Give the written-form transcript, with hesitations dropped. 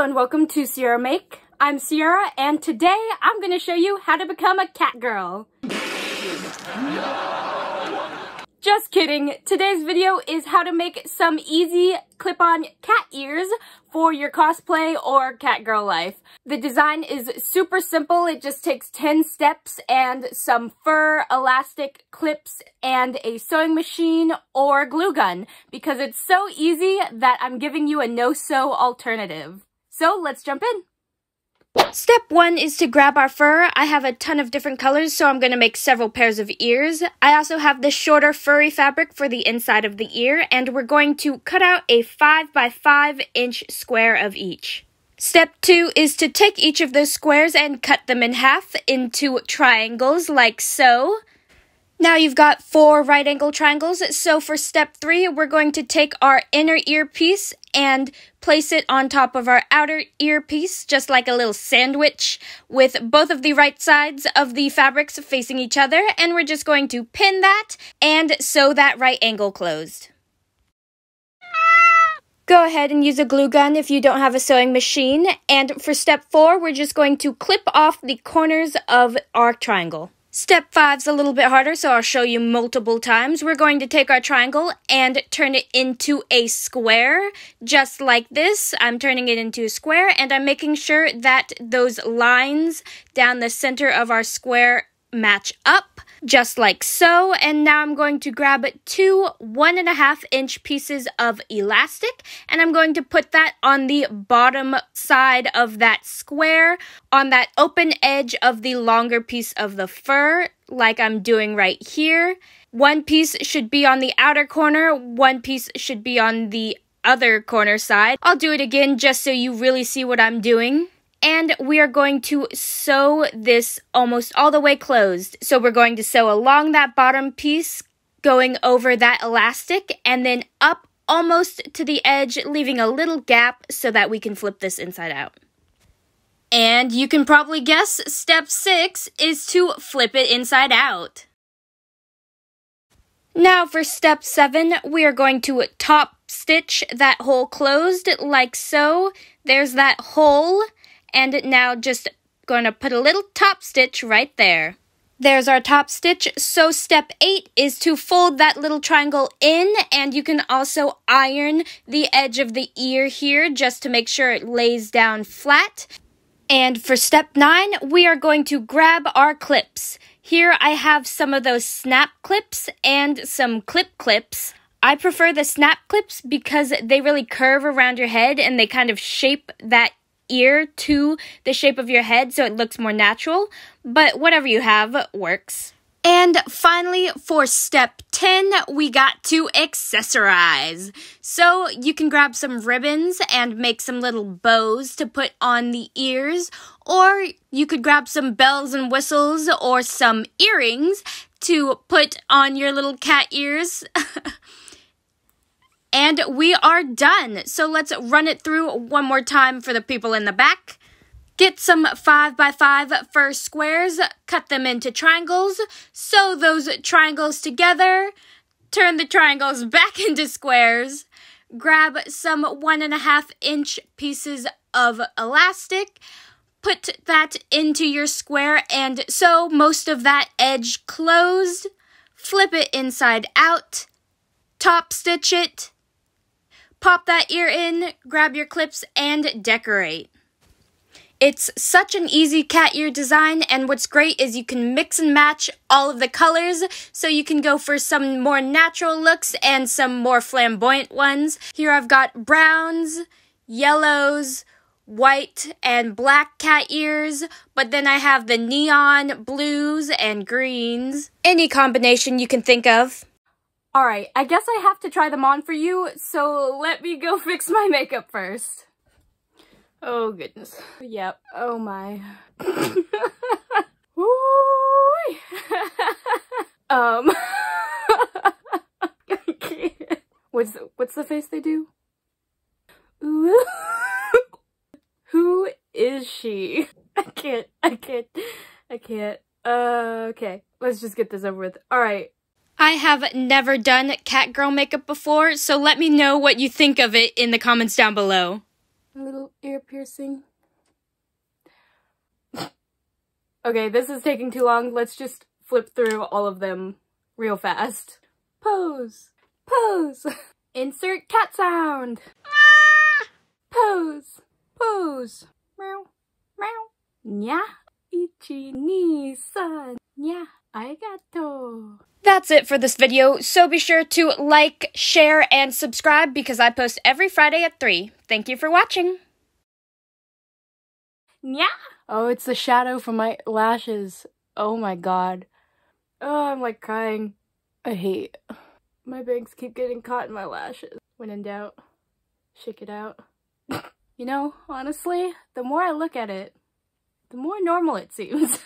Hello and welcome to Sierra Make. I'm Sierra and today I'm going to show you how to become a cat girl. Just kidding. Today's video is how to make some easy clip-on cat ears for your cosplay or cat girl life. The design is super simple. It just takes 10 steps and some fur, elastic clips, and a sewing machine or glue gun because it's so easy that I'm giving you a no-sew alternative. So let's jump in. Step 1 is to grab our fur. I have a ton of different colors, so I'm going to make several pairs of ears. I also have the shorter furry fabric for the inside of the ear, and we're going to cut out a 5 by 5 inch square of each. Step 2 is to take each of those squares and cut them in half into triangles like so. Now you've got 4 right angle triangles, so for step 3, we're going to take our inner earpiece and place it on top of our outer earpiece, just like a little sandwich, with both of the right sides of the fabrics facing each other, and we're just going to pin that and sew that right angle closed. Go ahead and use a glue gun if you don't have a sewing machine, and for step 4, we're just going to clip off the corners of our triangle. Step 5's a little bit harder, so I'll show you multiple times. We're going to take our triangle and turn it into a square, just like this. I'm turning it into a square, and I'm making sure that those lines down the center of our square match up, just like so. And now I'm going to grab 2 1.5 inch pieces of elastic, and I'm going to put that on the bottom side of that square, on that open edge of the longer piece of the fur, like I'm doing right here. One piece should be on the outer corner, one piece should be on the other corner side. I'll do it again just so you really see what I'm doing. And we are going to sew this almost all the way closed. So we're going to sew along that bottom piece, going over that elastic, and then up almost to the edge, leaving a little gap so that we can flip this inside out. And you can probably guess step 6 is to flip it inside out. Now for step 7, we are going to top stitch that hole closed like so. There's that hole. And now just going to put a little top stitch right there. There's our top stitch. So step 8 is to fold that little triangle in, and you can also iron the edge of the ear here just to make sure it lays down flat. And for step 9, we are going to grab our clips. Here I have some of those snap clips and some clip clips. I prefer the snap clips because they really curve around your head and they kind of shape that ear to the shape of your head so it looks more natural, but whatever you have works. And finally, for step 10, we got to accessorize. So you can grab some ribbons and make some little bows to put on the ears, or you could grab some bells and whistles or some earrings to put on your little cat ears. And we are done. So let's run it through one more time for the people in the back. Get some 5 by 5 fur squares, cut them into triangles, sew those triangles together, turn the triangles back into squares, grab some 1.5 inch pieces of elastic, put that into your square and sew most of that edge closed, flip it inside out, top stitch it, pop that ear in, grab your clips, and decorate. It's such an easy cat ear design, and what's great is you can mix and match all of the colors, so you can go for some more natural looks and some more flamboyant ones. Here I've got browns, yellows, white, and black cat ears, but then I have the neon blues and greens. Any combination you can think of. Alright, I guess I have to try them on for you, so let me go fix my makeup first. Oh goodness. Yep. Oh my. Okay. What's the face they do? Ooh. Who is she? I can't. Okay. Let's just get this over with. Alright. I have never done cat girl makeup before, so let me know what you think of it in the comments down below. A little ear piercing. piercing. Okay, this is taking too long. Let's just flip through all of them real fast. Pose. Pose. Insert cat sound. Pose. Pose. Meow. Meow. Nya. Ichi, ni, san. Nya. Arigato. That's it for this video, so be sure to like, share, and subscribe because I post every Friday at 3. Thank you for watching. Nya. Oh, it's the shadow from my lashes. Oh my god. Oh, I'm like crying. I hate. My bangs keep getting caught in my lashes. When in doubt, shake it out. You know, honestly, the more I look at it, the more normal it seems.